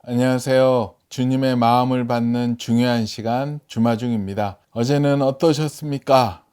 안녕하세요. 주님의 마음을 받는 중요한 시간 주마중입니다. 어제는 어떠셨습니까?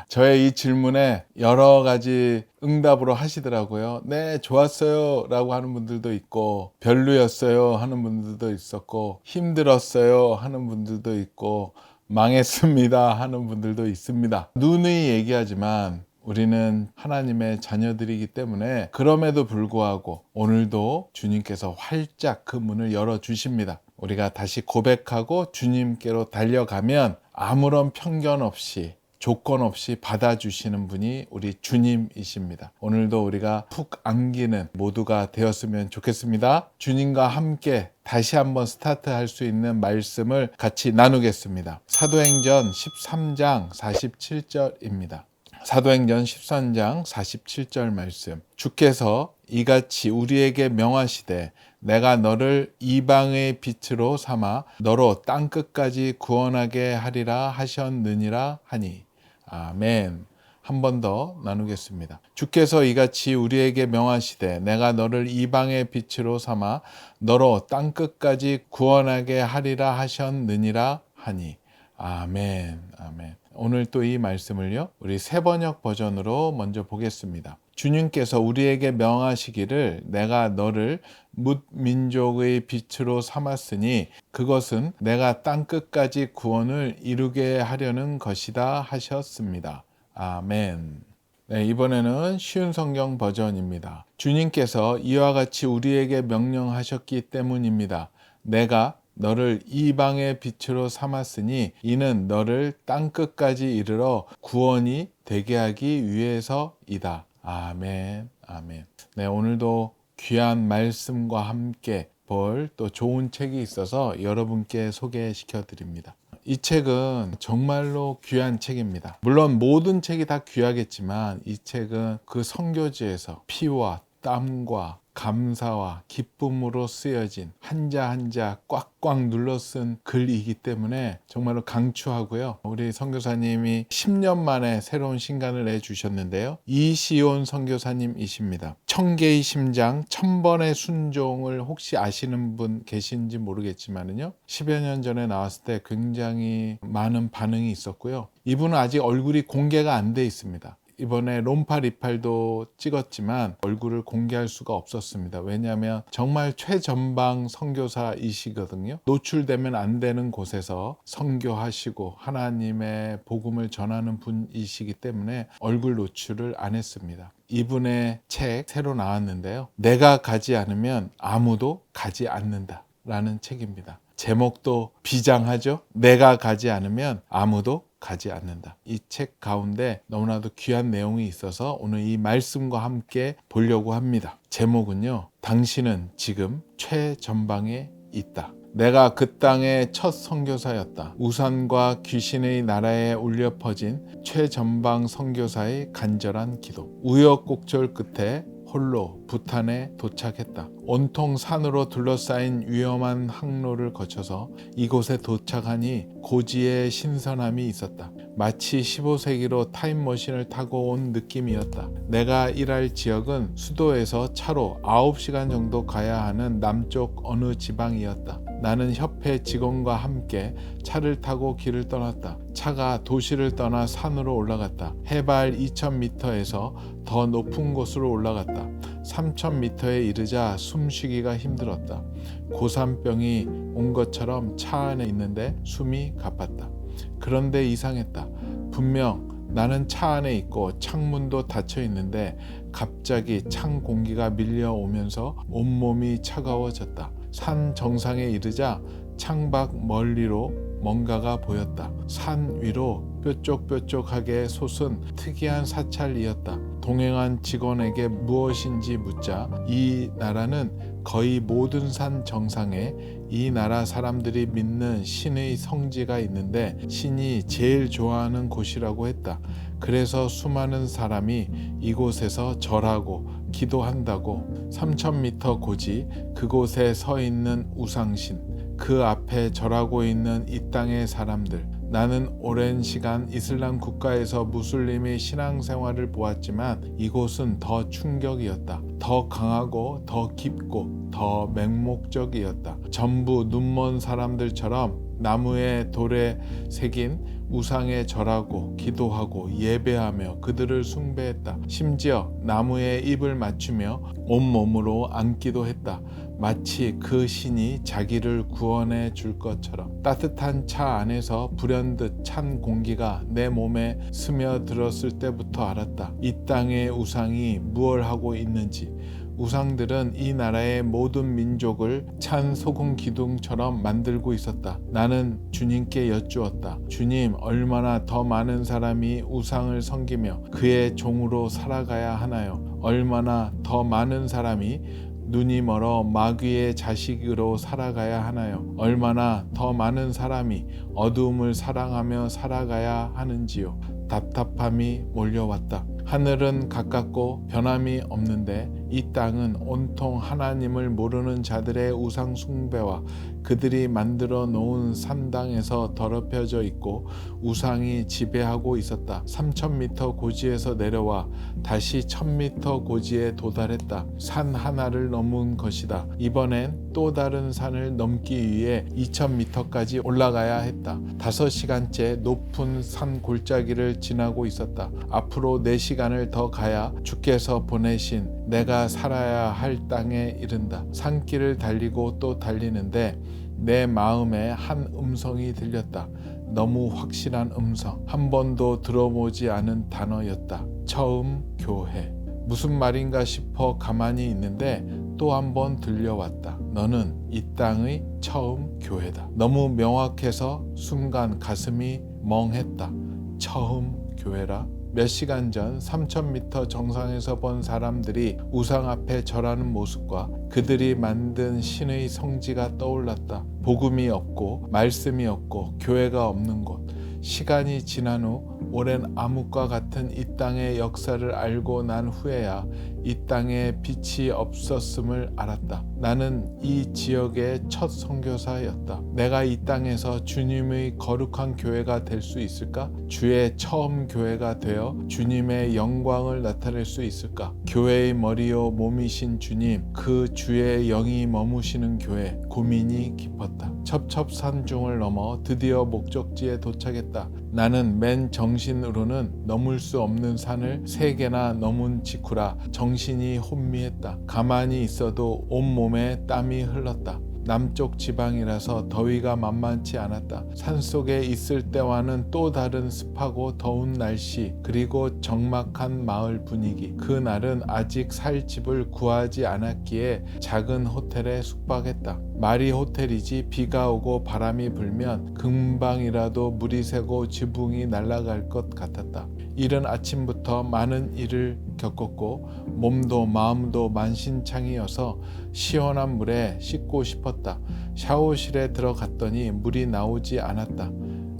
저의 이 질문에 여러 가지 응답으로 하시더라고요. 네, 좋았어요 라고 하는 분들도 있고, 별로였어요 하는 분들도 있었고, 힘들었어요 하는 분들도 있고, 망했습니다 하는 분들도 있습니다. 누누이 얘기하지만 우리는 하나님의 자녀들이기 때문에 그럼에도 불구하고 오늘도 주님께서 활짝 그 문을 열어주십니다. 우리가 다시 고백하고 주님께로 달려가면 아무런 편견 없이 조건 없이 받아주시는 분이 우리 주님이십니다. 오늘도 우리가 푹 안기는 모두가 되었으면 좋겠습니다. 주님과 함께 다시 한번 스타트할 수 있는 말씀을 같이 나누겠습니다. 사도행전 13장 47절입니다. 사도행전 13장 47절 말씀. 주께서 이같이 우리에게 명하시되 내가 너를 이방의 빛으로 삼아 너로 땅끝까지 구원하게 하리라 하셨느니라 하니. 아멘. 한 번 더 나누겠습니다. 주께서 이같이 우리에게 명하시되 내가 너를 이방의 빛으로 삼아 너로 땅끝까지 구원하게 하리라 하셨느니라 하니. 아멘. 아멘. 오늘 또 이 말씀을요, 우리 새번역 버전으로 먼저 보겠습니다. 주님께서 우리에게 명하시기를 내가 너를 뭇 민족의 빛으로 삼았으니 그것은 내가 땅끝까지 구원을 이루게 하려는 것이다 하셨습니다. 아멘. 네, 이번에는 쉬운 성경 버전입니다. 주님께서 이와 같이 우리에게 명령하셨기 때문입니다. 내가 너를 이방의 빛으로 삼았으니 이는 너를 땅끝까지 이르러 구원이 되게 하기 위해서이다. 아멘, 아멘. 네, 오늘도 귀한 말씀과 함께 볼 또 좋은 책이 있어서 여러분께 소개시켜 드립니다. 이 책은 정말로 귀한 책입니다. 물론 모든 책이 다 귀하겠지만 이 책은 그 선교지에서 피와 땀과 감사와 기쁨으로 쓰여진 한자 한자 꽉꽉 눌러 쓴 글이기 때문에 정말로 강추하고요. 우리 선교사님이 10년 만에 새로운 신간을 내주셨는데요. 이시온 선교사님이십니다. 청개의 심장 1000번의 순종을 혹시 아시는 분 계신지 모르겠지만요. 10여 년 전에 나왔을 때 굉장히 많은 반응이 있었고요. 이분은 아직 얼굴이 공개가 안 돼 있습니다. 이번에 롬파 리팔도 찍었지만 얼굴을 공개할 수가 없었습니다. 왜냐하면 정말 최전방 선교사이시거든요. 노출되면 안 되는 곳에서 선교하시고 하나님의 복음을 전하는 분이시기 때문에 얼굴 노출을 안 했습니다. 이분의 책 새로 나왔는데요. 내가 가지 않으면 아무도 가지 않는다 라는 책입니다. 제목도 비장하죠? 내가 가지 않으면 아무도 가지 않는다. 이 책 가운데 너무나도 귀한 내용이 있어서 오늘 이 말씀과 함께 보려고 합니다. 제목은요, 당신은 지금 최전방에 있다. 내가 그 땅의 첫 선교사였다. 우산과 귀신의 나라에 울려 퍼진 최전방 선교사의 간절한 기도. 우여곡절 끝에 홀로 부탄에 도착했다. 온통 산으로 둘러싸인 위험한 항로를 거쳐서 이곳에 도착하니 고지의 신선함이 있었다. 마치 15세기로 타임머신을 타고 온 느낌이었다. 내가 일할 지역은 수도에서 차로 9시간 정도 가야 하는 남쪽 어느 지방이었다. 나는 협회 직원과 함께 차를 타고 길을 떠났다. 차가 도시를 떠나 산으로 올라갔다. 해발 2000m에서 더 높은 곳으로 올라갔다. 3000m에 이르자 숨쉬기가 힘들었다. 고산병이 온 것처럼 차 안에 있는데 숨이 가팠다. 그런데 이상했다. 분명 나는 차 안에 있고 창문도 닫혀 있는데 갑자기 찬 공기가 밀려오면서 온몸이 차가워졌다. 산 정상에 이르자 창밖 멀리로 뭔가가 보였다. 산 위로 뾰족뾰족하게 솟은 특이한 사찰이었다. 동행한 직원에게 무엇인지 묻자 이 나라는 거의 모든 산 정상에 이 나라 사람들이 믿는 신의 성지가 있는데 신이 제일 좋아하는 곳이라고 했다. 그래서 수많은 사람이 이곳에서 절하고 기도한다고. 3000m 고지 그곳에 서 있는 우상신, 그 앞에 절하고 있는 이 땅의 사람들, 나는 오랜 시간 이슬람 국가에서 무슬림의 신앙생활을 보았지만 이곳은 더 충격이었다. 더 강하고 더 깊고 더 맹목적이었다. 전부 눈먼 사람들처럼 나무에 돌에 새긴 우상에 절하고 기도하고 예배하며 그들을 숭배했다. 심지어 나무에 입을 맞추며 온몸으로 앉기도 했다. 마치 그 신이 자기를 구원해 줄 것처럼. 따뜻한 차 안에서 불현듯 찬 공기가 내 몸에 스며들었을 때부터 알았다. 이 땅의 우상이 무얼 하고 있는지. 우상들은 이 나라의 모든 민족을 찬 소금 기둥처럼 만들고 있었다. 나는 주님께 여쭈었다. 주님, 얼마나 더 많은 사람이 우상을 섬기며 그의 종으로 살아가야 하나요? 얼마나 더 많은 사람이 눈이 멀어 마귀의 자식으로 살아가야 하나요? 얼마나 더 많은 사람이 어두움을 사랑하며 살아가야 하는지요? 답답함이 몰려왔다. 하늘은 가깝고 변함이 없는데 이 땅은 온통 하나님을 모르는 자들의 우상 숭배와 그들이 만들어 놓은 산당에서 더럽혀져 있고 우상이 지배하고 있었다. 3000m 고지에서 내려와 다시 1000m 고지에 도달했다. 산 하나를 넘은 것이다. 이번엔 또 다른 산을 넘기 위해 2000m까지 올라가야 했다. 5시간째 높은 산 골짜기를 지나고 있었다. 앞으로 4시간을 더 가야 주께서 보내신 내가 살아야 할 땅에 이른다. 산길을 달리고 또 달리는데 내 마음에 한 음성이 들렸다. 너무 확실한 음성. 한 번도 들어보지 않은 단어였다. 처음 교회. 무슨 말인가 싶어 가만히 있는데 또 한 번 들려왔다. 너는 이 땅의 처음 교회다. 너무 명확해서 순간 가슴이 멍했다. 처음 교회라? 몇 시간 전 3000m 정상에서 본 사람들이 우상 앞에 절하는 모습과 그들이 만든 신의 성지가 떠올랐다. 복음이 없고 말씀이 없고 교회가 없는 곳. 시간이 지난 후 오랜 암흑과 같은 이 땅의 역사를 알고 난 후에야 이 땅에 빛이 없었음을 알았다. 나는 이 지역의 첫 선교사였다. 내가 이 땅에서 주님의 거룩한 교회가 될 수 있을까? 주의 처음 교회가 되어 주님의 영광을 나타낼 수 있을까? 교회의 머리요 몸이신 주님, 그 주의 영이 머무시는 교회. 고민이 깊었다. 첩첩산중을 넘어 드디어 목적지에 도착했다. 나는 맨 정신으로는 넘을 수 없는 산을 3개나 넘은 직후라 정신이 혼미했다. 가만히 있어도 온몸에 땀이 흘렀다. 남쪽 지방이라서 더위가 만만치 않았다. 산속에 있을 때와는 또 다른 습하고 더운 날씨, 그리고 적막한 마을 분위기. 그날은 아직 살 집을 구하지 않았기에 작은 호텔에 숙박했다. 말이 호텔이지 비가 오고 바람이 불면 금방이라도 물이 새고 지붕이 날아갈 것 같았다. 이른 아침부터 많은 일을 겪었고 몸도 마음도 만신창이어서 시원한 물에 씻고 싶었다. 샤워실에 들어갔더니 물이 나오지 않았다.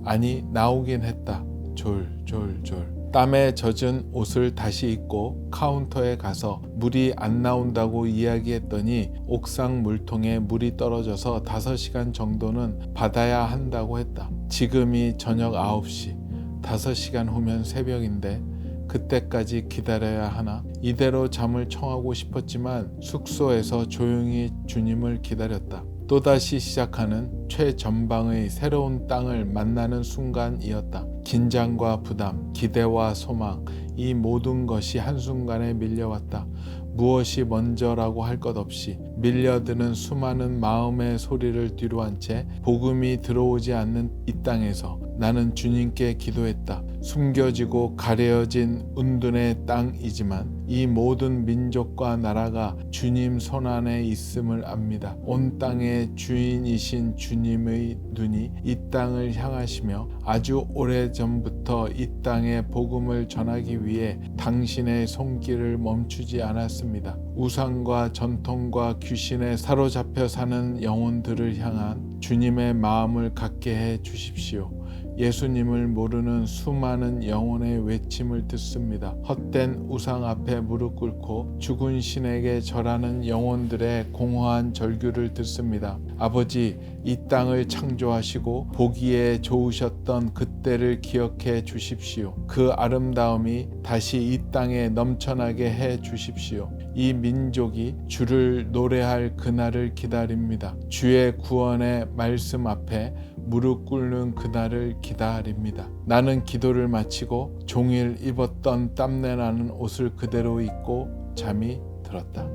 아니, 나오긴 했다. 졸졸졸. 땀에 젖은 옷을 다시 입고 카운터에 가서 물이 안 나온다고 이야기했더니 옥상 물통에 물이 떨어져서 5시간 정도는 받아야 한다고 했다. 지금이 저녁 9시. 5시간 후면 새벽인데 그때까지 기다려야 하나? 이대로 잠을 청하고 싶었지만 숙소에서 조용히 주님을 기다렸다. 또다시 시작하는 최전방의 새로운 땅을 만나는 순간이었다. 긴장과 부담, 기대와 소망, 이 모든 것이 한순간에 밀려왔다. 무엇이 먼저라고 할 것 없이 밀려드는 수많은 마음의 소리를 뒤로한 채 복음이 들어오지 않는 이 땅에서 나는 주님께 기도했다. 숨겨지고 가려진 은둔의 땅이지만 이 모든 민족과 나라가 주님 손안에 있음을 압니다. 온 땅의 주인이신 주님의 눈이 이 땅을 향하시며 아주 오래전부터 이 땅에 복음을 전하기 위해 당신의 손길을 멈추지 않았습니다. 우상과 전통과 귀신에 사로잡혀 사는 영혼들을 향한 주님의 마음을 갖게 해 주십시오. 예수님을 모르는 수많은 영혼의 외침을 듣습니다. 헛된 우상 앞에 무릎 꿇고 죽은 신에게 절하는 영혼들의 공허한 절규를 듣습니다. 아버지, 이 땅을 창조하시고 보기에 좋으셨던 그때를 기억해 주십시오. 그 아름다움이 다시 이 땅에 넘쳐나게 해 주십시오. 이 민족이 주를 노래할 그날을 기다립니다. 주의 구원의 말씀 앞에 무릎 꿇는 그날을 기다립니다. 나는 기도를 마치고 종일 입었던 땀내나는 옷을 그대로 입고 잠이 들었다.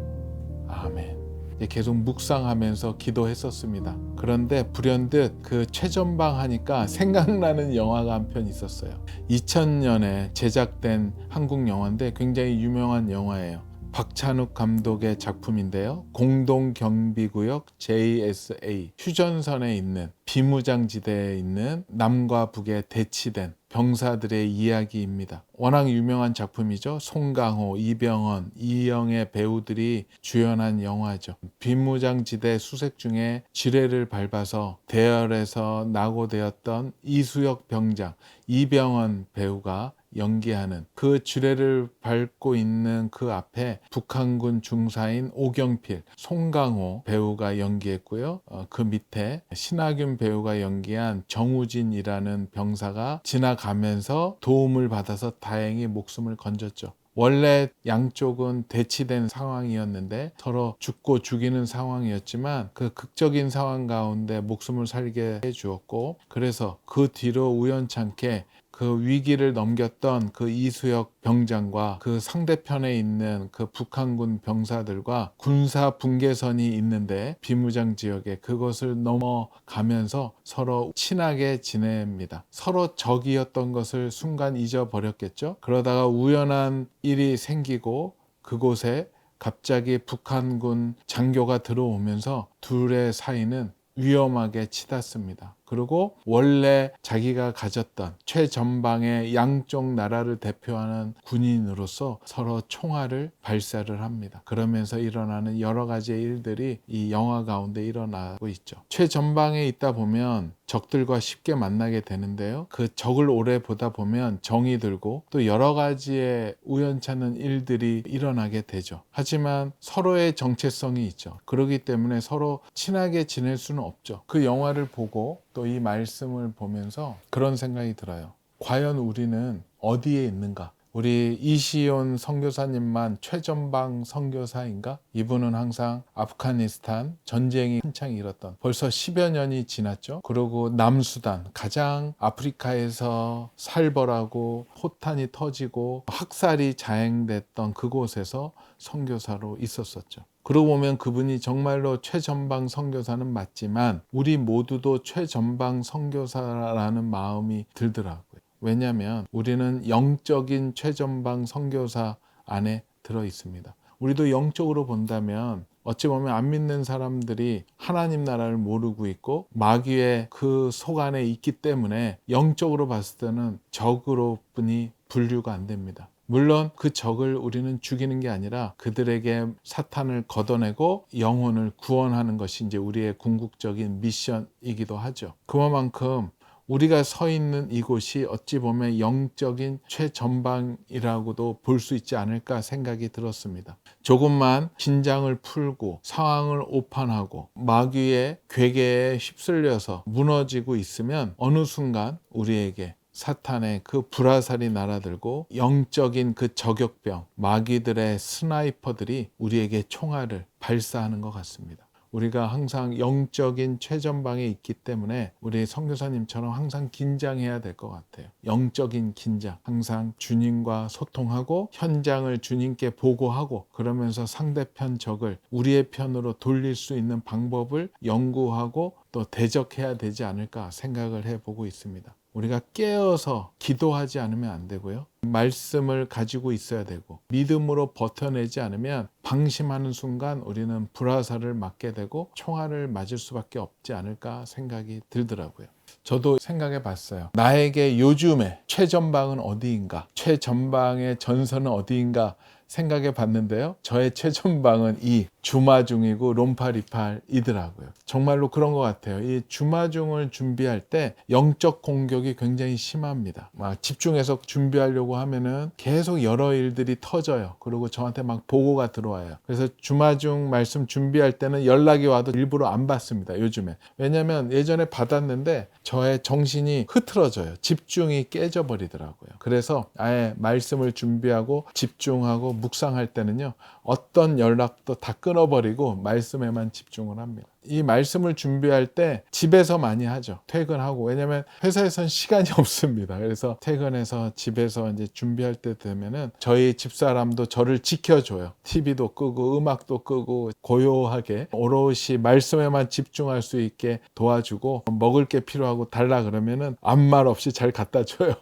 아멘. 계속 묵상하면서 기도했었습니다. 그런데 불현듯 그 최전방 하니까 생각나는 영화가 한 편 있었어요. 2000년에 제작된 한국 영화인데 굉장히 유명한 영화예요. 박찬욱 감독의 작품인데요. 공동경비구역 JSA 휴전선에 있는 비무장지대에 있는 남과 북에 대치된 병사들의 이야기입니다. 워낙 유명한 작품이죠. 송강호, 이병헌, 이영애 배우들이 주연한 영화죠. 비무장지대 수색 중에 지뢰를 밟아서 대열에서 낙오되었던 이수혁 병장, 이병헌 배우가 연기하는 그 지뢰를 밟고 있는 그 앞에 북한군 중사인 오경필, 송강호 배우가 연기했고요. 그 밑에 신하균 배우가 연기한 정우진이라는 병사가 지나가면서 도움을 받아서 다행히 목숨을 건졌죠. 원래 양쪽은 대치된 상황이었는데 서로 죽고 죽이는 상황이었지만 그 극적인 상황 가운데 목숨을 살게 해주었고, 그래서 그 뒤로 우연찮게 그 위기를 넘겼던 그 이수혁 병장과 그 상대편에 있는 그 북한군 병사들과 군사 분계선이 있는데 비무장 지역에 그것을 넘어가면서 서로 친하게 지냅니다. 서로 적이었던 것을 순간 잊어버렸겠죠. 그러다가 우연한 일이 생기고 그곳에 갑자기 북한군 장교가 들어오면서 둘의 사이는 위험하게 치닫습니다. 그리고 원래 자기가 가졌던 최전방의 양쪽 나라를 대표하는 군인으로서 서로 총알을 발사를 합니다. 그러면서 일어나는 여러 가지의 일들이 이 영화 가운데 일어나고 있죠. 최전방에 있다 보면 적들과 쉽게 만나게 되는데요. 그 적을 오래 보다 보면 정이 들고 또 여러 가지의 우연찮은 일들이 일어나게 되죠. 하지만 서로의 정체성이 있죠. 그렇기 때문에 서로 친하게 지낼 수는 없죠. 그 영화를 보고 또 이 말씀을 보면서 그런 생각이 들어요. 과연 우리는 어디에 있는가? 우리 이시온 선교사님만 최전방 선교사인가? 이분은 항상 아프가니스탄 전쟁이 한창 일었던 벌써 10여 년이 지났죠. 그리고 남수단 가장 아프리카에서 살벌하고 포탄이 터지고 학살이 자행됐던 그곳에서 선교사로 있었었죠. 그러고 보면 그분이 정말로 최전방 선교사는 맞지만 우리 모두도 최전방 선교사라는 마음이 들더라고요. 왜냐하면 우리는 영적인 최전방 선교사 안에 들어 있습니다. 우리도 영적으로 본다면 어찌 보면 안 믿는 사람들이 하나님 나라를 모르고 있고 마귀의 그 속 안에 있기 때문에 영적으로 봤을 때는 적으로 뿐이 분류가 안 됩니다. 물론 그 적을 우리는 죽이는 게 아니라 그들에게 사탄을 걷어내고 영혼을 구원하는 것이 이제 우리의 궁극적인 미션이기도 하죠. 그만큼 우리가 서 있는 이곳이 어찌 보면 영적인 최전방이라고도 볼 수 있지 않을까 생각이 들었습니다. 조금만 긴장을 풀고 상황을 오판하고 마귀의 괴계에 휩쓸려서 무너지고 있으면 어느 순간 우리에게 사탄의 그 불화살이 날아들고 영적인 그 저격병, 마귀들의 스나이퍼들이 우리에게 총알을 발사하는 것 같습니다. 우리가 항상 영적인 최전방에 있기 때문에 우리 선교사님처럼 항상 긴장해야 될 것 같아요. 영적인 긴장, 항상 주님과 소통하고 현장을 주님께 보고하고 그러면서 상대편 적을 우리의 편으로 돌릴 수 있는 방법을 연구하고 또 대적해야 되지 않을까 생각을 해보고 있습니다. 우리가 깨어서 기도하지 않으면 안 되고요. 말씀을 가지고 있어야 되고 믿음으로 버텨내지 않으면 방심하는 순간 우리는 불화살을 맞게 되고 총알을 맞을 수밖에 없지 않을까 생각이 들더라고요. 저도 생각해 봤어요. 나에게 요즘에 최전방은 어디인가? 최전방의 전선은 어디인가? 생각해 봤는데요. 저의 최전방은 이 주마중이고 롬파리팔이더라고요. 정말로 그런 것 같아요. 이 주마중을 준비할 때 영적 공격이 굉장히 심합니다. 막 집중해서 준비하려고 하면은 계속 여러 일들이 터져요. 그리고 저한테 막 보고가 들어와요. 그래서 주마중 말씀 준비할 때는 연락이 와도 일부러 안 받습니다. 요즘에. 왜냐면 예전에 받았는데 저의 정신이 흐트러져요. 집중이 깨져버리더라고요. 그래서 아예 말씀을 준비하고 집중하고 묵상할 때는요, 어떤 연락도 다 끊어버리고 말씀에만 집중을 합니다. 이 말씀을 준비할 때 집에서 많이 하죠. 퇴근하고. 왜냐면 회사에선 시간이 없습니다. 그래서 퇴근해서 집에서 이제 준비할 때 되면은 저희 집사람도 저를 지켜줘요. TV도 끄고 음악도 끄고 고요하게 오롯이 말씀에만 집중할 수 있게 도와주고, 먹을 게 필요하고 달라 그러면은 아무 말 없이 잘 갖다 줘요.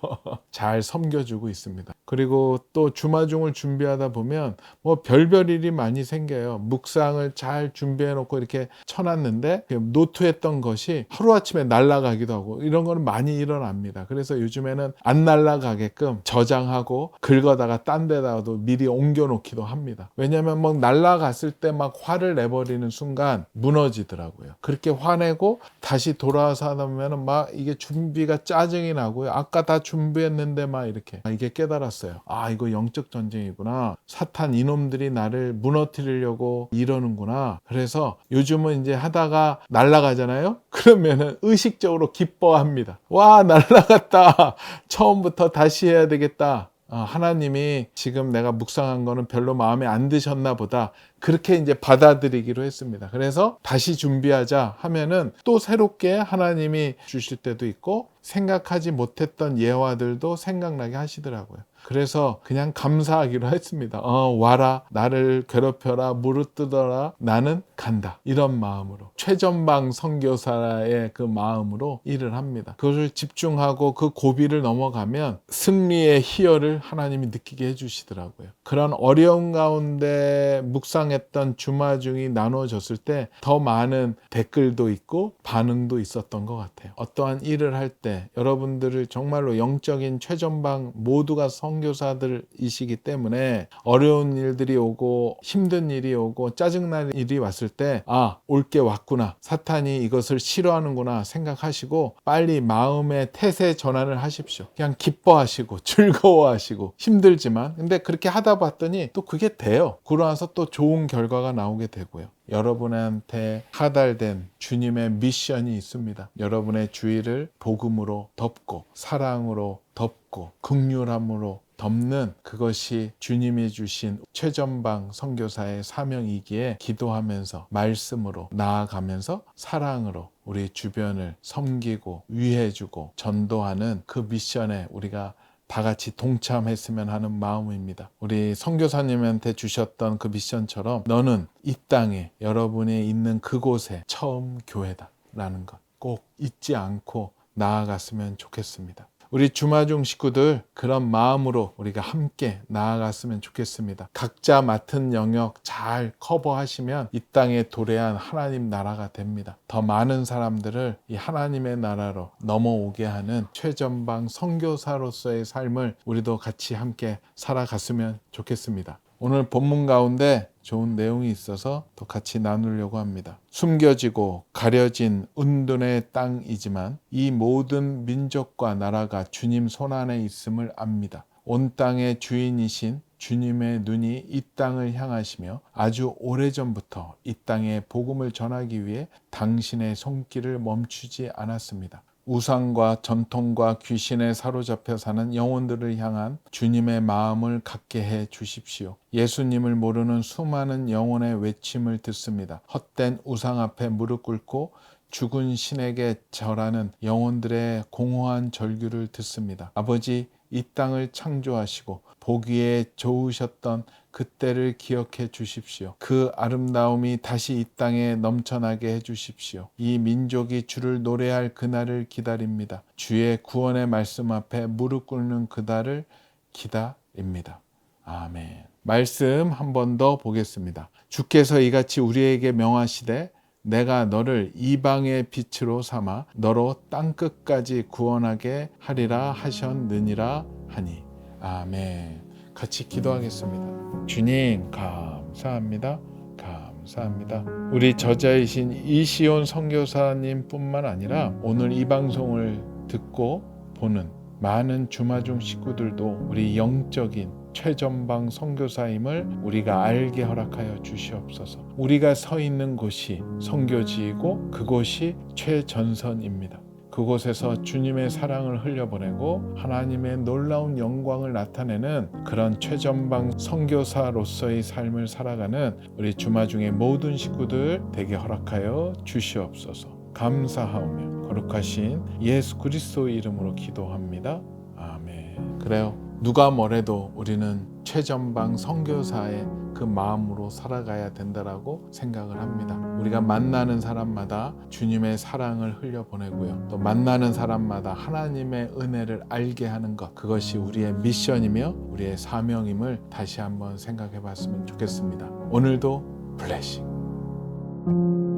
잘 섬겨주고 있습니다. 그리고 또 주마중을 준비하다 보면 뭐 별별 일이 많이 생겨요. 묵상을 잘 준비해 놓고 이렇게 쳐놨는데 노트했던 것이 하루아침에 날아가기도 하고, 이런 거는 많이 일어납니다. 그래서 요즘에는 안 날아가게끔 저장하고 긁어다가 딴 데다가도 미리 옮겨 놓기도 합니다. 왜냐면 막 날아갔을 때 막 화를 내버리는 순간 무너지더라고요. 그렇게 화내고 다시 돌아와서 하다 보면은 막 이게 준비가 짜증이 나고요. 아까 다 준비했는데 막 이렇게, 이게 깨달았어요. 아, 이거 영적 전쟁이구나. 사탄 이놈들이 나를 무너뜨리려고 이러는구나. 그래서 요즘은 이제 하다가 날아가잖아요. 그러면은 의식적으로 기뻐합니다. 와, 날아갔다. 처음부터 다시 해야 되겠다. 하나님이 지금 내가 묵상한 거는 별로 마음에 안 드셨나 보다. 그렇게 이제 받아들이기로 했습니다. 그래서 다시 준비하자 하면은 또 새롭게 하나님이 주실 때도 있고, 생각하지 못했던 예화들도 생각나게 하시더라고요. 그래서 그냥 감사하기로 했습니다. 와라, 나를 괴롭혀라, 무릎 뜯어라, 나는 간다. 이런 마음으로, 최전방 선교사의 그 마음으로 일을 합니다. 그것을 집중하고 그 고비를 넘어가면 승리의 희열을 하나님이 느끼게 해주시더라고요. 그런 어려운 가운데 묵상했던 주마중이 나눠졌을 때 더 많은 댓글도 있고 반응도 있었던 것 같아요. 어떠한 일을 할 때 여러분들을 정말로 영적인 최전방 모두가 선교사들이시기 때문에 어려운 일들이 오고 힘든 일이 오고 짜증나는 일이 왔을 때, 올 게 왔구나, 사탄이 이것을 싫어하는구나 생각하시고 빨리 마음의 태세 전환을 하십시오. 그냥 기뻐하시고 즐거워하시고, 힘들지만 근데 그렇게 하다 봤더니 또 그게 돼요. 그러면서 또 좋은 결과가 나오게 되고요. 여러분한테 하달된 주님의 미션이 있습니다. 여러분의 주위를 복음으로 덮고 사랑으로 덮고 긍휼함으로 덮는, 그것이 주님이 주신 최전방 선교사의 사명이기에 기도하면서 말씀으로 나아가면서 사랑으로 우리 주변을 섬기고 위해주고 전도하는 그 미션에 우리가 다 같이 동참했으면 하는 마음입니다. 우리 선교사님한테 주셨던 그 미션처럼 너는 이 땅에, 여러분이 있는 그곳에 처음 교회다 라는 것 꼭 잊지 않고 나아갔으면 좋겠습니다. 우리 주마중 식구들 그런 마음으로 우리가 함께 나아갔으면 좋겠습니다. 각자 맡은 영역 잘 커버하시면 이 땅에 도래한 하나님 나라가 됩니다. 더 많은 사람들을 이 하나님의 나라로 넘어오게 하는 최전방 선교사로서의 삶을 우리도 같이 함께 살아갔으면 좋겠습니다. 오늘 본문 가운데 좋은 내용이 있어서 또 같이 나누려고 합니다. 숨겨지고 가려진 은둔의 땅이지만 이 모든 민족과 나라가 주님 손안에 있음을 압니다. 온 땅의 주인이신 주님의 눈이 이 땅을 향하시며 아주 오래전부터 이 땅에 복음을 전하기 위해 당신의 손길을 멈추지 않았습니다. 우상과 전통과 귀신에 사로잡혀 사는 영혼들을 향한 주님의 마음을 갖게 해 주십시오. 예수님을 모르는 수많은 영혼의 외침을 듣습니다. 헛된 우상 앞에 무릎 꿇고 죽은 신에게 절하는 영혼들의 공허한 절규를 듣습니다. 아버지, 이 땅을 창조하시고 보기에 좋으셨던 그때를 기억해 주십시오. 그 아름다움이 다시 이 땅에 넘쳐나게 해 주십시오. 이 민족이 주를 노래할 그날을 기다립니다. 주의 구원의 말씀 앞에 무릎 꿇는 그날을 기다립니다. 아멘. 말씀 한 번 더 보겠습니다. 주께서 이같이 우리에게 명하시되 내가 너를 이방의 빛으로 삼아 너로 땅끝까지 구원하게 하리라 하셨느니라 하니. 아멘. 같이 기도하겠습니다. 주님 감사합니다. 감사합니다. 우리 저자이신 이시온 선교사님 뿐만 아니라 오늘 이 방송을 듣고 보는 많은 주마중 식구들도 우리 영적인 최전방 선교사임을 우리가 알게 허락하여 주시옵소서. 우리가 서 있는 곳이 선교지이고 그곳이 최전선입니다. 그곳에서 주님의 사랑을 흘려보내고 하나님의 놀라운 영광을 나타내는 그런 최전방 선교사로서의 삶을 살아가는 우리 주마중의 모든 식구들 되게 허락하여 주시옵소서. 감사하오며 거룩하신 예수 그리스도의 이름으로 기도합니다. 아멘. 그래요. 누가 뭐래도 우리는 최전방 선교사의 그 마음으로 살아가야 된다라고 생각을 합니다. 우리가 만나는 사람마다 주님의 사랑을 흘려보내고요. 또 만나는 사람마다 하나님의 은혜를 알게 하는 것, 그것이 우리의 미션이며 우리의 사명임을 다시 한번 생각해 봤으면 좋겠습니다. 오늘도 블레싱.